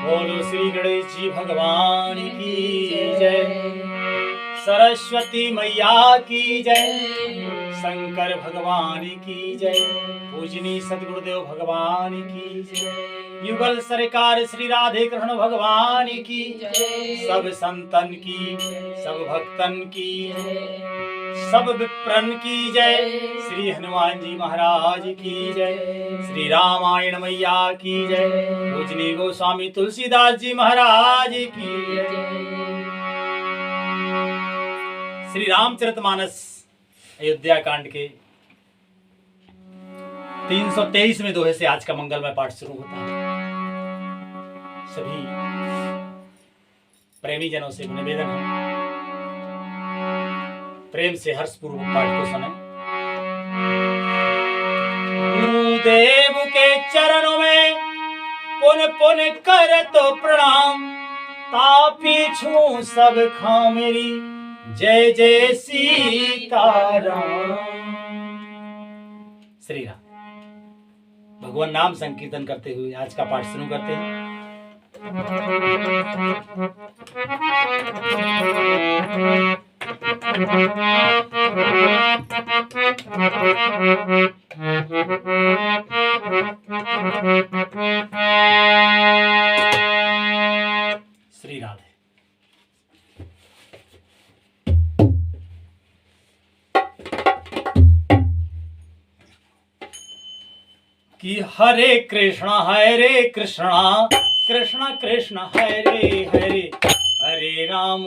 बोलो श्री गणेश जी भगवान की जय, सरस्वती मैया की जय, शंकर भगवान की जय, पूजनी सदगुरुदेव भगवान की जय, युगल सरकार श्री राधे कृष्ण भगवान की जय, सब संतन की, सब भक्तन की, सब विप्रन की जय, श्री हनुमान जी महाराज की जय, श्री रामायण मैया की जय, पूजनी गोस्वामी तुलसीदास जी महाराज की जय। श्री रामचरितमानस अयोध्या कांड के 323वें दोहे से आज का मंगलमय पाठ शुरू होता है। सभी प्रेमी जनों से निवेदन है, प्रेम से हर्षपूर्वक पाठ को सुने। गुरुदेव के चरणों में पुन पुन कर तो प्रणाम, तापी छू सब खां मेरी, जय जय सीताराम। श्री राम। भगवान नाम संकीर्तन करते हुए आज का पाठ शुरू करते हैं। श्री राधे। कि हरे कृष्णा कृष्ण कृष्ण हरे हरे, हरे राम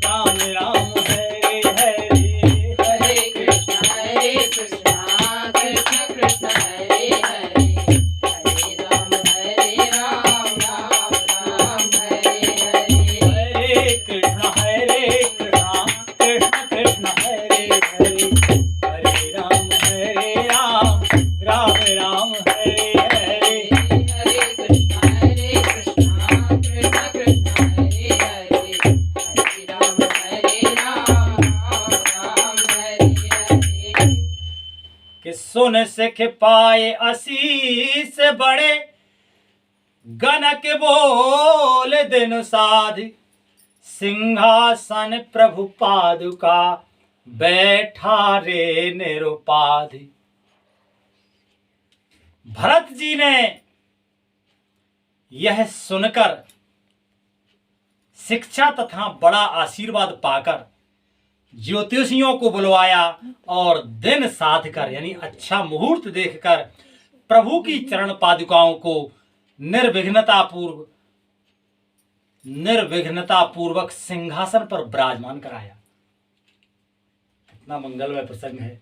राम राम हरे हरे, हरे कृष्ण कृष्ण कृष्ण हरे हरे, हरे राम राम राम हरे हरे, हरे कृष्ण कृष्ण कृष्ण हरे हरे, हरे राम राम राम हरे हरे, हरे कृष्ण कृष्ण कृष्ण हरे हरे, हरे राम राम हरे हरे। कि सुन सिख पाए आशीष बड़े, गनक बोल दिन साध, सिंहासन प्रभु पादुका, बैठा रे निरुपाधि। भरत जी ने यह सुनकर शिक्षा तथा बड़ा आशीर्वाद पाकर ज्योतिषियों को बुलवाया और दिन साध कर यानी अच्छा मुहूर्त देखकर प्रभु की चरण पादुकाओं को निर्विघ्नता पूर्वक सिंहासन पर विराजमान कराया। कितना मंगलमय प्रसंग है।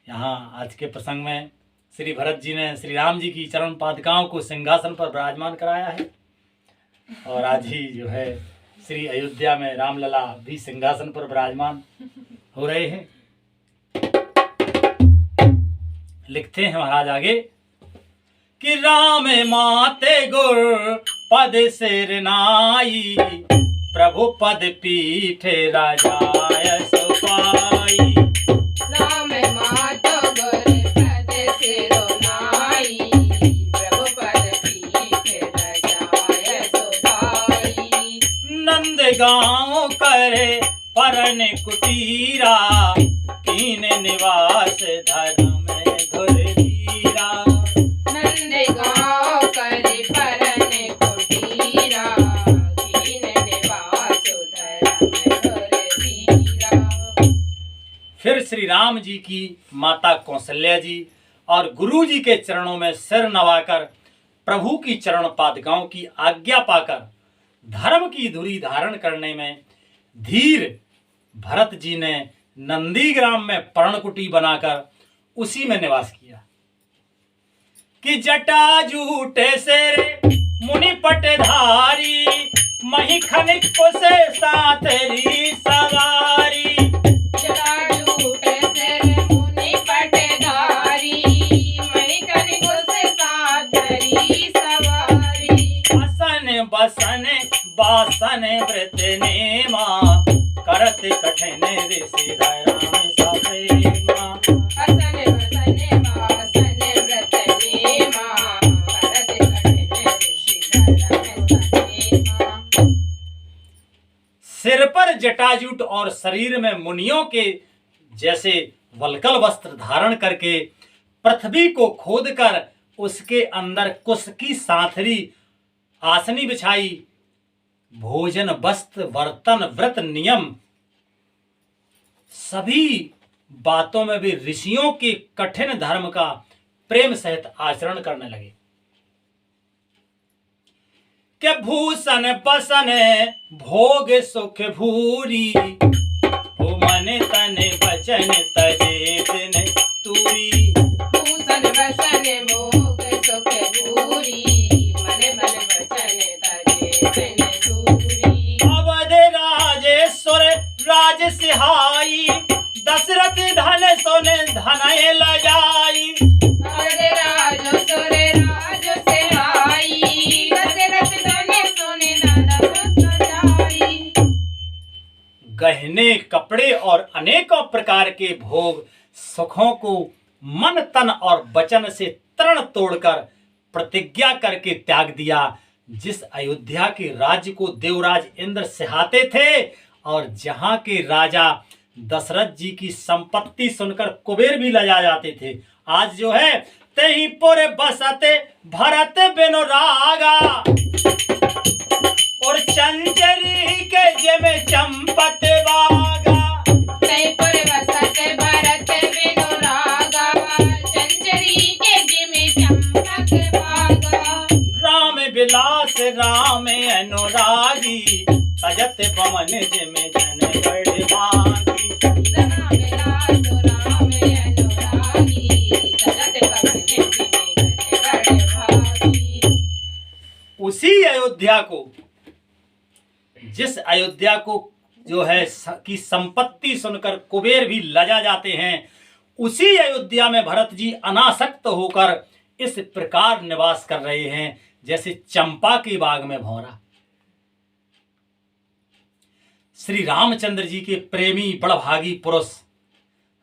यहाँ आज के प्रसंग में श्री भरत जी ने श्री राम जी की चरण पादुकाओं को सिंहासन पर विराजमान कराया है, और आज ही जो है श्री अयोध्या में रामलला भी सिंहासन पर विराजमान हो रहे हैं। लिखते हैं महाराज आगे कि राम माते गुर पद सिर नाई, प्रभु पद पीठे राजाय सुपाई। राम मातो गुर पद सिरो नाई, प्रभु पद पीठे राजाय सुपाई। नंद गाँव करे परन कुटीरा, कीन निवास धर्म धुरधीरा। नंद गाँव करे परन कुटीरा, कीन निवास धर्म धुरधीरा। फिर श्री राम जी की माता कौशल्या जी और गुरु जी के चरणों में सिर नवाकर प्रभु की चरण पादुकाओं की आज्ञा पाकर धर्म की धुरी धारण करने में धीर भरत जी ने नंदीग्राम में पर्णकुटी बनाकर उसी में निवास किया। कि जटा जूटे से मुनि पटधारी, मही खनिक से सातरी सवारी। जटा जूटे से मुनि पटधारी, मही खनिक से सातरी सवारी। असन बसन बासन व्रत नेमा, करत कठिन ऋषि धर्म सप्रेमा। असन बसन बासन व्रत नेमा, करत कठिन ऋषि सिर पर जटाजूट और शरीर में मुनियों के जैसे वल्कल वस्त्र धारण करके पृथ्वी को खोदकर उसके अंदर कुश की सांथरी आसनी बिछाई, भोजन वस्त्र वर्तन व्रत नियम सभी बातों में भी ऋषियों के कठिन धर्म का प्रेम सहित आचरण करने लगे। के भूषण बसन भोग सुख भूरी, मन तन वचन तजे दिन तूरी। भूषण वसन भोग सुख भूरी, मन वचन तजे दिन तूरी। अवध राजेश्वर राज सिहाई, दशरथ धन सोने धनय लजाई। अवध राज सुर राज सिहाई, दशरथ धन सोने धन लजाई। गहने कपड़े और अनेकों प्रकार के भोग सुखों को मन तन और वचन से तरण तोड़कर प्रतिज्ञा करके त्याग दिया। जिस अयोध्या के राज्य को देवराज इंद्र सिहाते थे और जहां के राजा दशरथ जी की संपत्ति सुनकर कुबेर भी लजा जाते थे, आज जो है तही पुर बसते भरत बिनु रागा, और चंचरी के जिम चंपत बागा। जयपुर वसत भरत बिनु रागा, चंचरी के जिम चंपक बागा। राम विलास राम अनुरागी, तजत पवन जिम जन बड़ भागी। राम विलास राम अनुरागी, तजत पवन जिम जन बड़ भागी। उसी अयोध्या को, जिस अयोध्या को जो है की संपत्ति सुनकर कुबेर भी लजा जाते हैं, उसी अयोध्या में भरत जी अनासक्त होकर इस प्रकार निवास कर रहे हैं जैसे चंपा के बाग में भौरा। श्री रामचंद्र जी के प्रेमी बड़भागी पुरुष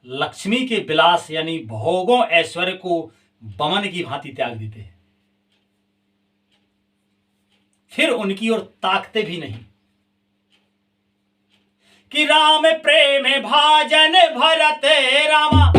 लक्ष्मी के विलास यानी भोगों ऐश्वर्य को बमन की भांति त्याग देते हैं, फिर उनकी ओर ताकते भी नहीं। कि राम प्रेम भाजन भरत रामा,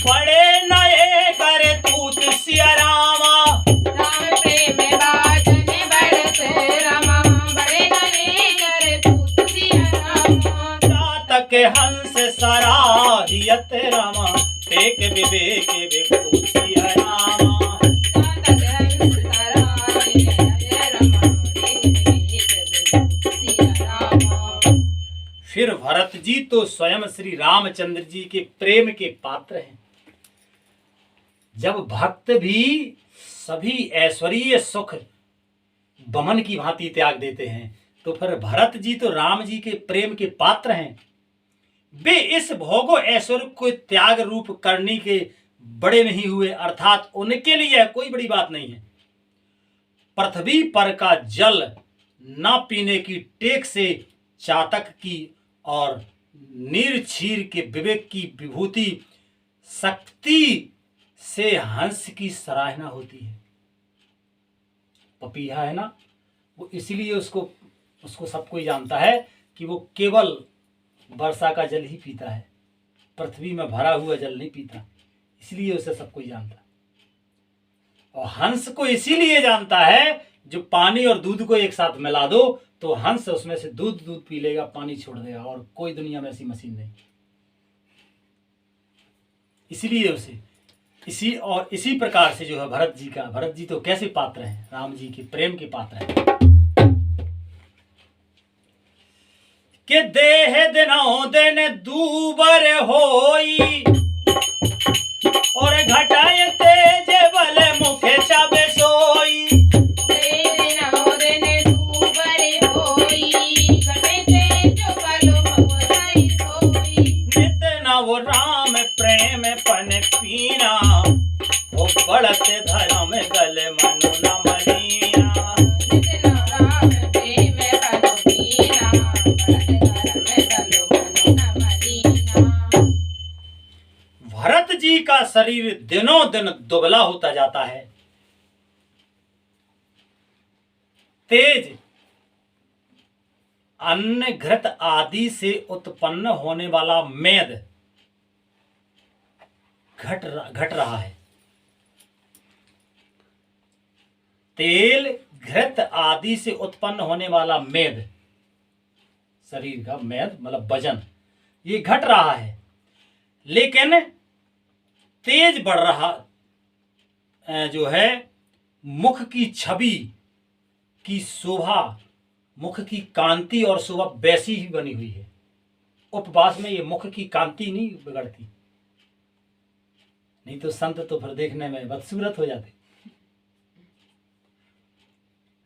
बड़े नए करे तूत सिया रामा। राम प्रेम भाजन भरत रामा, बड़े नए करे तूत सिया रामा। जातक हंस सराहियत रामा, टेक विवेक विभूत सिया रामा। जातक हंस सराहियत रामा, टेक विवेक विभूत सिया रामा। फिर भरत जी तो स्वयं श्री रामचंद्र जी के प्रेम के पात्र हैं। जब भक्त भी सभी ऐश्वर्य सुख बमन की भांति त्याग देते हैं, तो फिर भरत जी तो राम जी के प्रेम के पात्र हैं। वे इस भोगो ऐश्वर्य को त्याग रूप करने के बड़े नहीं हुए, अर्थात उनके लिए कोई बड़ी बात नहीं है। पृथ्वी पर का जल न पीने की टेक से चातक की और नीर छीर के विवेक की विभूति शक्ति से हंस की सराहना होती है। पपीहा है ना, वो इसीलिए उसको सब कोई जानता है कि वो केवल वर्षा का जल ही पीता है, पृथ्वी में भरा हुआ जल नहीं पीता, इसलिए उसे सब कोई जानता। और हंस को इसीलिए जानता है, जो पानी और दूध को एक साथ मिला दो तो हंस उसमें से दूध पी लेगा, पानी छोड़ देगा, और कोई दुनिया में ऐसी मशीन नहीं। इसीलिए उसे इसी प्रकार से जो है भरत जी तो कैसे पात्र हैं, राम जी के प्रेम के पात्र हैं। कि देह दिनों दिन दूबर होई, और घटाए तेज बल मुखे चाबे सोई। वो राम प्रेम पन पीना, वो बढ़त धर्म गल मनु न मलीना। राम प्रेम पन पीना, बढ़त धर्म गल मनु न मलीना। भरत जी का शरीर दिनों दिन दुबला होता जाता है। तेज अन्न घृत आदि से उत्पन्न होने वाला मेद घट रहा है। तेल घृत आदि से उत्पन्न होने वाला मेद, शरीर का मेद मतलब वजन, ये घट रहा है, लेकिन तेज बढ़ रहा जो है मुख की छवि की शोभा, मुख की कांति और शोभा वैसी ही बनी हुई है। उपवास में ये मुख की कांति नहीं बिगड़ती, नहीं तो संत तो फिर देखने में बदसूरत हो जाते।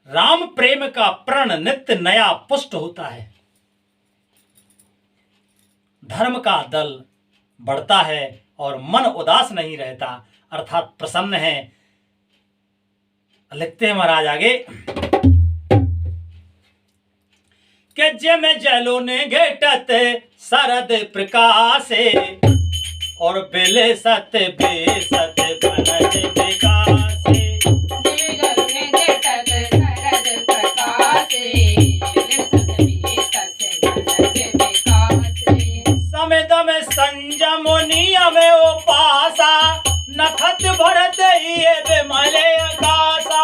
राम प्रेम का प्रण नित्य नया पुष्ट होता है, धर्म का दल बढ़ता है और मन उदास नहीं रहता, अर्थात प्रसन्न है। लिखते हैं महाराज आगे कि जय में जलो ने घेटत शरद प्रकाशे और बेले सत्य बेसत बनत विकासे। समेत में संयम नियम उपासा नखत भरत ये विमले आकाशा।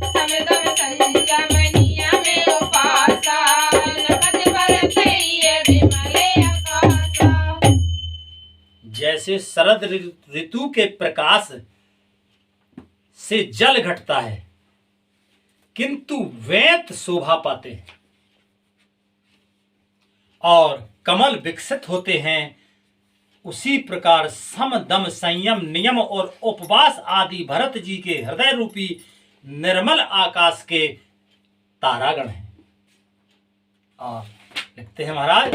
समेत में संयम नियम उपासा नखत भरत ये विमले आकाशा। जैसे शरद ऋतु के प्रकाश से जल घटता है किंतु वेत शोभा पाते हैं और कमल विकसित होते हैं, उसी प्रकार सम दम संयम नियम और उपवास आदि भरत जी के हृदय रूपी निर्मल आकाश के तारागण हैं। और लिखते हैं महाराज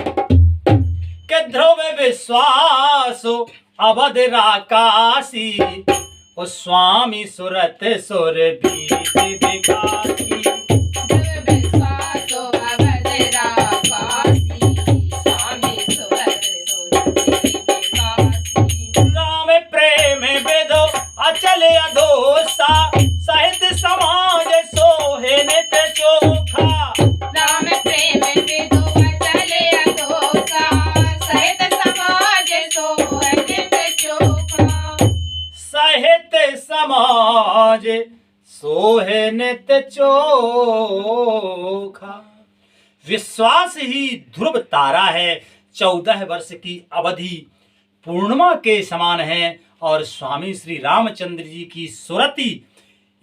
के ध्रुव विश्वास अवध राकाशी ओ स्वामी सुरत सुर बीत विकासी। अचल अधोसा सहित समाज सोहे नित चोखा। राम प्रेम विदो अचल अधोसा सहित समाज सोहे नित चोखा। सहित समाज सोहे नित चोखा। विश्वास ही ध्रुव तारा है, 14 वर्ष की अवधि पूर्णिमा के समान है और स्वामी श्री रामचंद्र जी की सुरति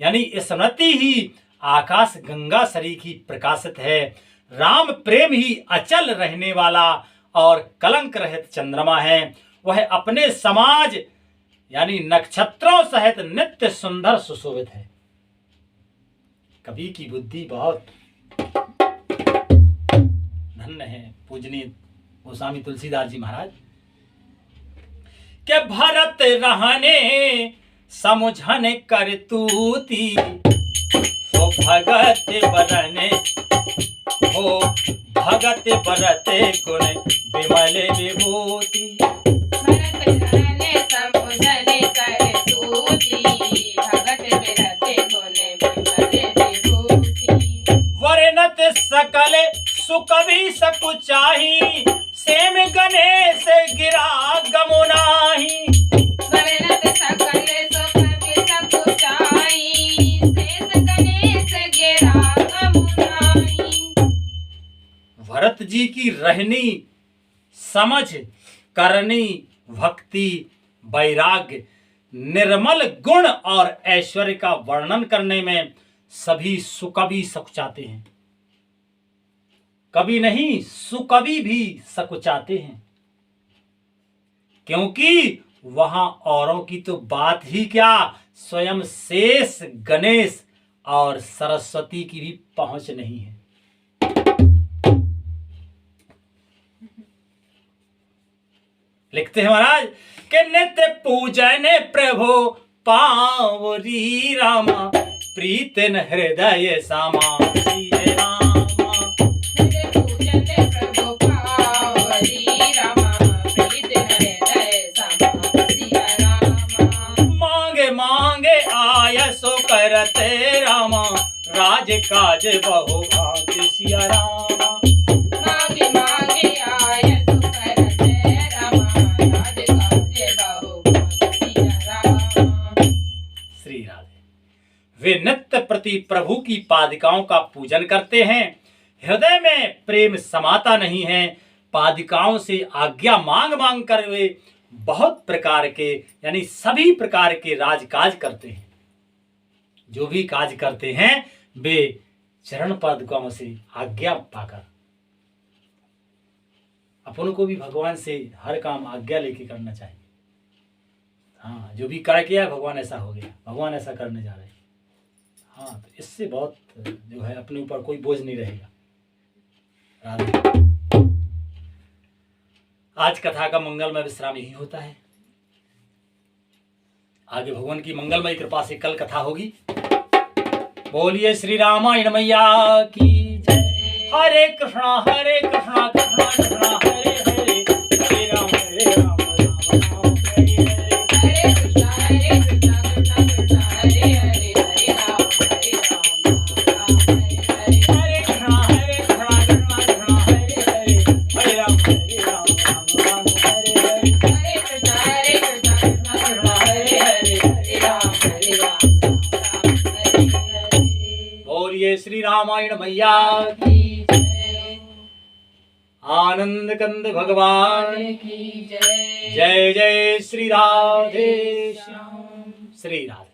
यानी स्मृति ही आकाश गंगा सरीखी प्रकाशित है। राम प्रेम ही अचल रहने वाला और कलंक रहित चंद्रमा है। वह अपने समाज यानी नक्षत्रों सहित नित्य सुंदर सुशोभित है। कवि की बुद्धि बहुत धन्य है पूजनीय गोस्वामी तुलसीदास जी महाराज के भरत रहने समुझन करतूती हो भगत बरने हो भगत बरत गुण विमल विभूति। भरत रहने समुझन करतूती भगत बरत गुण विमल विभूति। वर्णत सकल सुकवि सकुचाही सेम गणेश गिरा गमुनाही। वर्णत सकल सुकवि सकुचाही शेष गणेश गिरा गमुनाही। भरत जी की रहनी समझ करनी भक्ति वैराग्य निर्मल गुण और ऐश्वर्य का वर्णन करने में सभी सुकवि सकुचाते हैं। कवि नहीं सुकवि भी सकुचाते हैं, क्योंकि वहां औरों की तो बात ही क्या, स्वयं शेष गणेश और सरस्वती की भी पहुंच नहीं है। लिखते हैं महाराज के नित्य पूजन प्रभु पावरी रामा प्रीतन हृदय सामा। करते रामा राज काज बहु भांति सिया रामा। श्री राधे। वे नित्य प्रति प्रभु की पादिकाओं का पूजन करते हैं, हृदय में प्रेम समाता नहीं है। पादिकाओं से आज्ञा मांग मांग कर वे बहुत प्रकार के यानी सभी प्रकार के राजकाज करते हैं। जो भी काज करते हैं वे चरण पादुकाओं से आज्ञा पाकर। अपन को भी भगवान से हर काम आज्ञा लेके करना चाहिए। हाँ, जो भी कार्य किया भगवान ऐसा हो गया, भगवान ऐसा करने जा रहे हैं। हाँ, तो इससे बहुत जो है अपने ऊपर कोई बोझ नहीं रहेगा। राधे। आज कथा का मंगलमय विश्राम यही होता है। आगे भगवान की मंगलमय कृपा से कल कथा होगी। बोलिए श्री रामायण मैया की जय। हरे कृष्णा कृष्णा कृष्णा हरे हरे, हरे राम राम राम हरे हरे। हरे कृष्णा कृष्णा कृष्णा हरे हरे, हरे राम राम हरे हरे। हरे कृष्णा कृष्णा कृष्णा हरे हरे, हरे राम राम हरे हरे। हरे कृष्णा कृष्णा कृष्णा हरे हरे, हरे राम हरे हरे। बोलिए श्री रामायण मैया की की जय। आनंद कंद भगवान की जय। जय जय श्री राधे श्याम। श्री राधे।